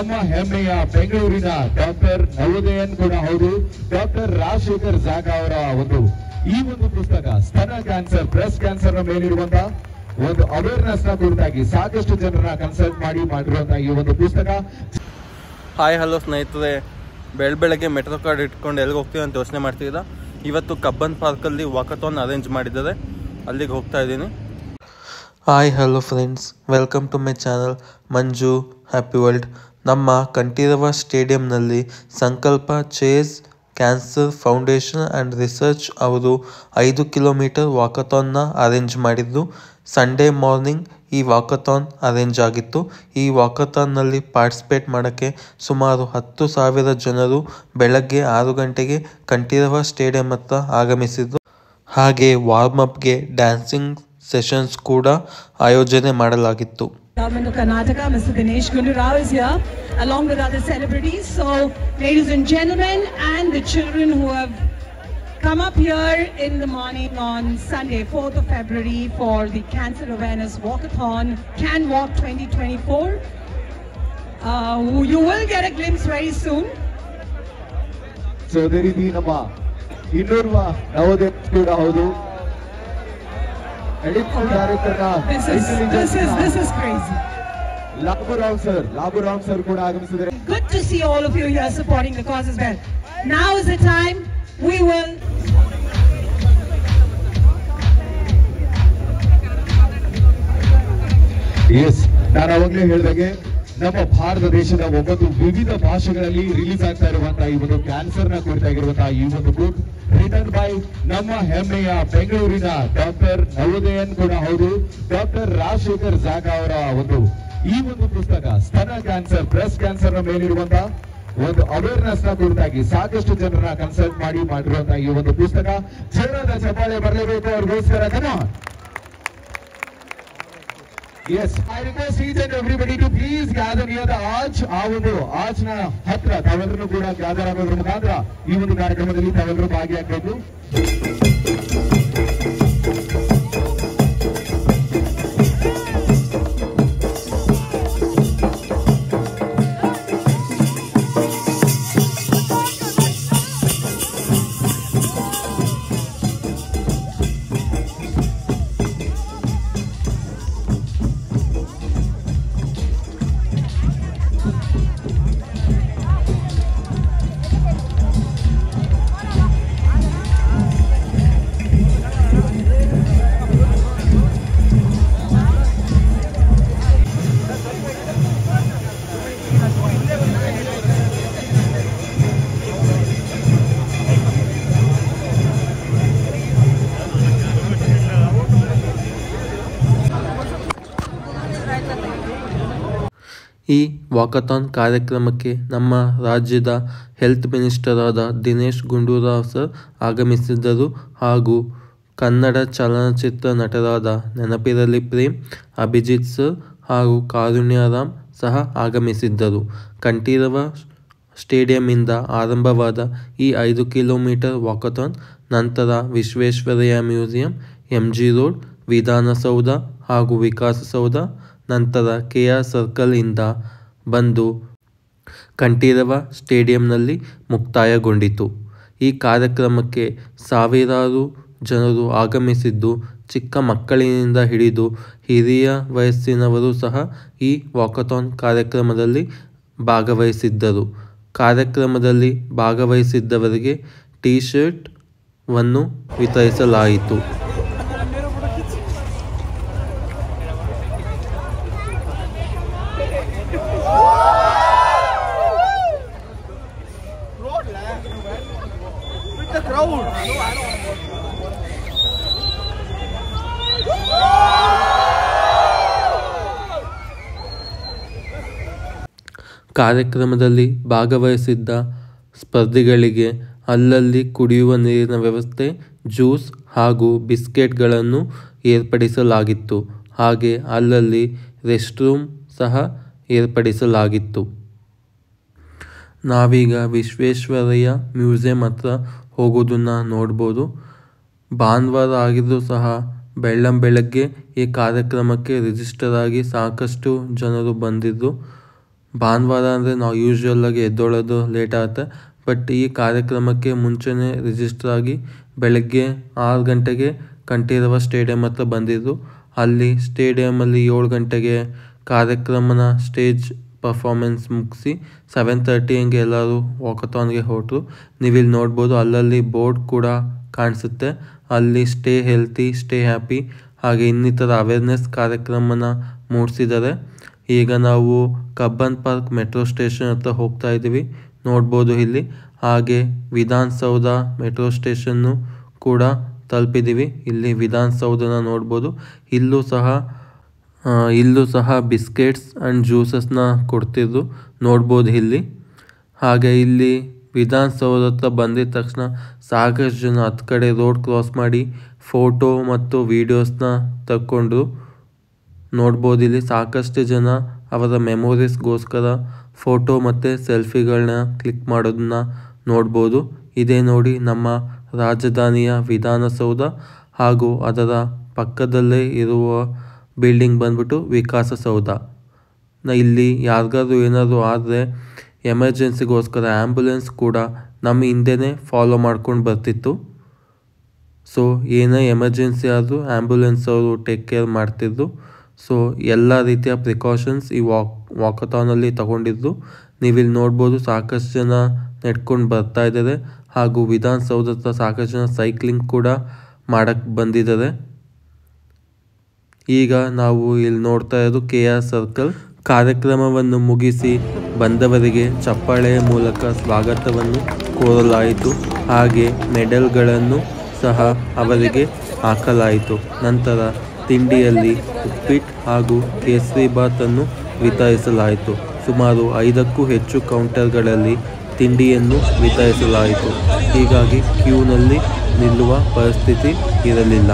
ನಮ್ಮ ಹೆಮ್ಮೆಯ ಬೆಂಗಳೂರಿನ ಡಾಕ್ಟರ್ ನವೋದಯನ್ ಕೂಡ ಹೌದು. ಡಾಕ್ಟರ್ ರಾಜಶೇಖರ್ ಜಾಗ ಅವರ ಈ ಒಂದು ಪುಸ್ತಕ ಸ್ತನ ಕ್ಯಾನ್ಸರ್, ಬ್ರೆಸ್ಟ್ ಕ್ಯಾನ್ಸರ್ ನ ಮೇಲಿರುವಂತಹ ಒಂದು ಅವೇರ್ನೆಸ್ ನ ಕುರಿತಾಗಿ ಸಾಕಷ್ಟು ಜನರನ್ನ ಕನ್ಸಲ್ಟ್ ಮಾಡಿರುವಂತಹ ಈ ಒಂದು ಪುಸ್ತಕ. ಹಾಯ್ ಹಲೋ ಸ್ನೇಹಿತರೆ, ಬೆಳಗ್ಗೆ ಮೆಟ್ರೋ ಕಾರ್ಡ್ ಇಟ್ಕೊಂಡು ಎಲ್ಲಿಗೆ ಹೋಗ್ತೀವಿ ಅಂತ ಯೋಚನೆ ಮಾಡ್ತಿದ್ದ. ಇವತ್ತು ಕಬ್ಬನ್ ಪಾರ್ಕಲ್ಲಿ ವಾಕಥಾನ್ ಅರೇಂಜ್ ಮಾಡಿದ್ದಾರೆ, ಅಲ್ಲಿಗೆ ಹೋಗ್ತಾ ಇದ್ದೀನಿ. Hi hello friends, welcome to my channel Manju happy world. ನಮ್ಮ ಕಂಠೀರವ ಸ್ಟೇಡಿಯಂನಲ್ಲಿ Sankalp Chase Cancer Foundation and Research ಅವರು 5 ಕಿಲೋಮೀಟರ್ ವಾಕಥಾನ್ನ ಅರೇಂಜ್ ಮಾಡಿದ್ದು. ಸಂಡೇ ಮಾರ್ನಿಂಗ್ ಈ ವಾಕಥಾನ್ ಅರೇಂಜ್ ಆಗಿತ್ತು. ಈ ವಾಕಥಾನ್ನಲ್ಲಿ ಪಾರ್ಟಿಸಿಪೇಟ್ ಮಾಡೋಕ್ಕೆ ಸುಮಾರು 10,000 ಜನರು ಬೆಳಗ್ಗೆ 6 ಗಂಟೆಗೆ ಕಂಠೀರವ ಸ್ಟೇಡಿಯಂ ಹತ್ರ ಆಗಮಿಸಿದ್ದು. ಹಾಗೆ ವಾರ್ಮ್ ಅಪ್ಗೆ ಡ್ಯಾನ್ಸಿಂಗ್ ಸೆಷನ್ಸ್ ಕೂಡ ಆಯೋಜನೆ ಮಾಡಲಾಗಿತ್ತು. Government of Karnataka, Mr. Dinesh Gundu Rao is here along with other celebrities. So, ladies and gentlemen, and the children who have come up here in the morning on Sunday, 4th of February for the Cancer Awareness Walkathon, Can Walk 2024. You will get a glimpse very soon. So, there is ನಮ್ಮ ಇನ್ನೋರ್ವ ನವೋದಯ ಕೂಡ ಹೌದು. This is crazy. Laburam sir ಕೂಡ ಆಗಮಿಸಿದ್ದಾರೆ. Good to see all of you here supporting the cause as well. Now is the time we will ನಾನು ಅವಾಗಲೇ ಹೇಳಿದಾಗೆ ನಮ್ಮ ಭಾರತ ದೇಶದ 9 ವಿವಿಧ ಭಾಷೆಗಳಲ್ಲಿ ರಿಲೀಸ್ ಆಗ್ತಾ ಇರುವಂತಹ ಈ ಒಂದು ಕ್ಯಾನ್ಸರ್ ನ ಕುರಿತಾಗಿರುವಂತಹ ಈ ಒಂದು ಬುಕ್ ರಿಟನ್ ಬೈ ನಮ್ಮ ಹೆಮ್ಮೆಯ ಬೆಂಗಳೂರಿನ ಡಾಕ್ಟರ್ ನವೋದಯನ್ ಕೂಡ ಹೌದು. ಡಾಕ್ಟರ್ ರಾಜಶೇಖರ್ ಜಾಗ ಅವರ ಈ ಒಂದು ಪುಸ್ತಕ ಸ್ತನ ಕ್ಯಾನ್ಸರ್, ಬ್ರೆಸ್ಟ್ ಕ್ಯಾನ್ಸರ್ ನ ಮೇಲಿರುವಂತಹ ಒಂದು ಅವೇರ್ನೆಸ್ ನ ಕುರಿತಾಗಿ ಸಾಕಷ್ಟು ಜನರನ್ನ ಕನ್ಸಲ್ಟ್ ಮಾಡಿರುವಂತಹ ಈ ಒಂದು ಪುಸ್ತಕ. ಜೋರಾದ ಚಪ್ಪಾಳೆ ಬರಲೇಬೇಕು ಅವ್ರಿಗೋಸ್ಕರ. Come on. Yes, I request each and everybody to please gather near the arch. ಆ ಒಂದು ಆರ್ಚ್ ನ ಹತ್ರ ತಾವೆಲ್ಲರೂ ಕೂಡ ಗ್ಯಾದರ್ ಆಗೋದ್ರ ಮುಖಾಂತರ ಈ ಒಂದು ಕಾರ್ಯಕ್ರಮದಲ್ಲಿ ತಾವೆಲ್ಲರೂ ಭಾಗಿಯಾಗಬೇಕು. ಈ ವಾಕಥಾನ್ ಕಾರ್ಯಕ್ರಮಕ್ಕೆ ನಮ್ಮ ರಾಜ್ಯದ ಹೆಲ್ತ್ ಮಿನಿಸ್ಟರ್ ಆದ ದಿನೇಶ್ ಗುಂಡೂರಾವ್ ಸರ್ ಆಗಮಿಸಿದ್ದರು. ಹಾಗೂ ಕನ್ನಡ ಚಲನಚಿತ್ರ ನಟರಾದ ನೆನಪಿರಲಿ ಪ್ರೇಮ್, ಅಭಿಜಿತ್ ಸರ್ ಹಾಗೂ ಕಾರುಣ್ಯರಾಮ್ ಸಹ ಆಗಮಿಸಿದ್ದರು. ಕಂಠೀರವ ಸ್ಟೇಡಿಯಂನಿಂದ ಆರಂಭವಾದ ಈ 5 ಕಿಲೋಮೀಟರ್ ವಾಕಥಾನ್ ನಂತರ Visvesvaraya museum, MG road, Vidhana Soudha ಹಾಗೂ ವಿಕಾಸಸೌಧ, ನಂತರ KR ಸರ್ಕಲ್ ಇಂದ ಬಂದು ಕಂಠೀರವ ಸ್ಟೇಡಿಯಂನಲ್ಲಿ ಮುಕ್ತಾಯಗೊಂಡಿತು. ಈ ಕಾರ್ಯಕ್ರಮಕ್ಕೆ ಸಾವಿರಾರು ಜನರು ಆಗಮಿಸಿದ್ದು, ಚಿಕ್ಕ ಮಕ್ಕಳಿನಿಂದ ಹಿಡಿದು ಹಿರಿಯ ವಯಸ್ಸಿನವರು ಸಹ ಈ ವಾಕಥಾನ್ ಕಾರ್ಯಕ್ರಮದಲ್ಲಿ ಭಾಗವಹಿಸಿದ್ದರು. ಕಾರ್ಯಕ್ರಮದಲ್ಲಿ ಭಾಗವಹಿಸಿದ್ದವರಿಗೆ ಟೀ ಶರ್ಟ್ ವನ್ನು ವಿತರಿಸಲಾಯಿತು. ಕಾರ್ಯಕ್ರಮದಲ್ಲಿ ಭಾಗವಹಿಸಿದ್ದ ಸ್ಪರ್ಧಿಗಳಿಗೆ ಅಲ್ಲಲ್ಲಿ ಕುಡಿಯುವ ನೀರಿನ ವ್ಯವಸ್ಥೆ, ಜ್ಯೂಸ್ ಹಾಗೂ ಬಿಸ್ಕೆಟ್ಗಳನ್ನು ಏರ್ಪಡಿಸಲಾಗಿತ್ತು. ಹಾಗೆ ಅಲ್ಲಲ್ಲಿ ರೆಸ್ಟ್ ರೂಮ್ ಸಹ ಏರ್ಪಡಿಸಲಾಗಿತ್ತು. ನಾವೀಗ ವಿಶ್ವೇಶ್ವರಯ್ಯ ಮ್ಯೂಸಿಯಂ ಹತ್ರ ಹೋಗೋದನ್ನು ನೋಡ್ಬೋದು. ಭಾನುವಾರ ಆಗಿದ್ರೂ ಸಹ ಬೆಳಗ್ಗೆ ಈ ಕಾರ್ಯಕ್ರಮಕ್ಕೆ ರಿಜಿಸ್ಟರ್ ಆಗಿ ಸಾಕಷ್ಟು ಜನರು ಬಂದಿದ್ದು ಭಾನುವಾರ ಅಂದರೆ ನಾವು ಯೂಶ್ವಲಾಗಿ ಎದ್ದೊಳೋದು ಲೇಟ್ ಆಗುತ್ತೆ. ಬಟ್ ಈ ಕಾರ್ಯಕ್ರಮಕ್ಕೆ ಮುಂಚೆನೇ ರಿಜಿಸ್ಟರ್ ಆಗಿ ಬೆಳಗ್ಗೆ 6 ಗಂಟೆಗೆ ಕಂಠೀರವ ಸ್ಟೇಡಿಯಂ ಹತ್ರ ಬಂದಿದ್ದು. ಅಲ್ಲಿ ಸ್ಟೇಡಿಯಮಲ್ಲಿ 7 ಗಂಟೆಗೆ ಕಾರ್ಯಕ್ರಮನ ಸ್ಟೇಜ್ ಪರ್ಫಾರ್ಮೆನ್ಸ್ ಮುಗಿಸಿ 7:30 ಹಂಗೆ ಎಲ್ಲರೂ ವಾಕಥಾನ್ಗೆ ಹೊರಟರು. ನೀವಿಲ್ಲಿ ನೋಡ್ಬೋದು, ಅಲ್ಲಲ್ಲಿ ಬೋರ್ಡ್ ಕೂಡ ಕಾಣಿಸುತ್ತೆ. ಅಲ್ಲಿ ಸ್ಟೇ ಹೆಲ್ತಿ, ಸ್ಟೇ ಹ್ಯಾಪಿ ಹಾಗೆ ಇನ್ನಿತರ ಅವೇರ್ನೆಸ್ ಕಾರ್ಯಕ್ರಮನ ಮೂಡಿಸಿದ್ದಾರೆ. ಈಗ ನಾವು ಕಬ್ಬನ್ ಪಾರ್ಕ್ ಮೆಟ್ರೋ ಸ್ಟೇಷನ್ ಹತ್ರ ಹೋಗ್ತಾ ಇದ್ದೀವಿ, ನೋಡ್ಬೋದು ಇಲ್ಲಿ. ಹಾಗೆ ವಿಧಾನಸೌಧ ಮೆಟ್ರೋ ಸ್ಟೇಷನ್ನು ಕೂಡ ತಲುಪಿದ್ದೀವಿ. ಇಲ್ಲಿ ವಿಧಾನಸೌಧನ ನೋಡ್ಬೋದು. ಇಲ್ಲೂ ಸಹ ಬಿಸ್ಕೆಟ್ಸ್ ಆ್ಯಂಡ್ ಜ್ಯೂಸಸ್ನ ಕೊಡ್ತಿದ್ರು, ನೋಡ್ಬೋದು ಇಲ್ಲಿ. ಹಾಗೆ ಇಲ್ಲಿ ವಿಧಾನಸೌಧ ಹತ್ರ ಬಂದಿದ ತಕ್ಷಣ ಸಾಕಷ್ಟು ಜನ ಹತ್ತು ಕಡೆ ರೋಡ್ ಕ್ರಾಸ್ ಮಾಡಿ ಫೋಟೋ ಮತ್ತು ವೀಡಿಯೋಸ್ನ ತಗೊಂಡ್ರು, ನೋಡ್ಬೋದು ಇಲ್ಲಿ. ಸಾಕಷ್ಟು ಜನ ಅವರ ಮೆಮೊರೀಸ್ಗೋಸ್ಕರ ಫೋಟೋ ಮತ್ತು ಸೆಲ್ಫಿಗಳನ್ನ ಕ್ಲಿಕ್ ಮಾಡೋದನ್ನ ನೋಡ್ಬೋದು. ಇದೇ ನೋಡಿ ನಮ್ಮ ರಾಜಧಾನಿಯ ವಿಧಾನಸೌಧ, ಹಾಗೂ ಅದರ ಪಕ್ಕದಲ್ಲೇ ಇರುವ ಬಿಲ್ಡಿಂಗ್ ಬಂದ್ಬಿಟ್ಟು ವಿಕಾಸಸೌಧ. ಇಲ್ಲಿ ಯಾರಿಗಾದ್ರೂ ಏನಾದರೂ ಆದರೆ ಎಮರ್ಜೆನ್ಸಿಗೋಸ್ಕರ ಆ್ಯಂಬುಲೆನ್ಸ್ ಕೂಡ ನಮ್ಮ ಹಿಂದೆನೇ ಫಾಲೋ ಮಾಡ್ಕೊಂಡು ಬರ್ತಿತ್ತು. ಸೊ ಏನೇ ಎಮರ್ಜೆನ್ಸಿ ಆದರೂ ಆ್ಯಂಬುಲೆನ್ಸ್ ಅವರು ಟೇಕ್ ಕೇರ್ ಮಾಡ್ತಿದ್ರು. ಸೊ ಎಲ್ಲ ರೀತಿಯ ಪ್ರಿಕಾಷನ್ಸ್ ಈ ವಾಕಥಾನಲ್ಲಿ ತಗೊಂಡಿದ್ದು. ನೀವಿಲ್ಲಿ ನೋಡ್ಬೋದು, ಸಾಕಷ್ಟು ಜನ ನೆಡ್ಕೊಂಡು ಬರ್ತಾ ಇದ್ದಾರೆ. ಹಾಗೂ ವಿಧಾನಸೌಧ ಹತ್ರ ಸಾಕಷ್ಟು ಜನ ಸೈಕ್ಲಿಂಗ್ ಕೂಡ ಮಾಡೋಕ್ಕೆ ಬಂದಿದ್ದಾರೆ. ಈಗ ನಾವು ಇಲ್ಲಿ ನೋಡ್ತಾ ಇರೋದು KR ಸರ್ಕಲ್. ಕಾರ್ಯಕ್ರಮವನ್ನು ಮುಗಿಸಿ ಬಂದವರಿಗೆ ಚಪ್ಪಾಳೆಯ ಮೂಲಕ ಸ್ವಾಗತವನ್ನು ಕೋರಲಾಯಿತು. ಹಾಗೆ ಮೆಡಲ್ಗಳನ್ನು ಸಹ ಅವರಿಗೆ ಹಾಕಲಾಯಿತು. ನಂತರ ತಿಂಡಿಯಲ್ಲಿ ಉಪ್ಪಿಟ್ಟು ಹಾಗೂ ಕೇಸರಿ ಬಾತನ್ನು ವಿತರಿಸಲಾಯಿತು. ಸುಮಾರು 5ಕ್ಕೂ ಹೆಚ್ಚು ಕೌಂಟರ್ಗಳಲ್ಲಿ ತಿಂಡಿಯನ್ನು ವಿತರಿಸಲಾಯಿತು. ಹೀಗಾಗಿ ಕ್ಯೂನಲ್ಲಿ ನಿಲ್ಲುವ ಪರಿಸ್ಥಿತಿ ಇರಲಿಲ್ಲ.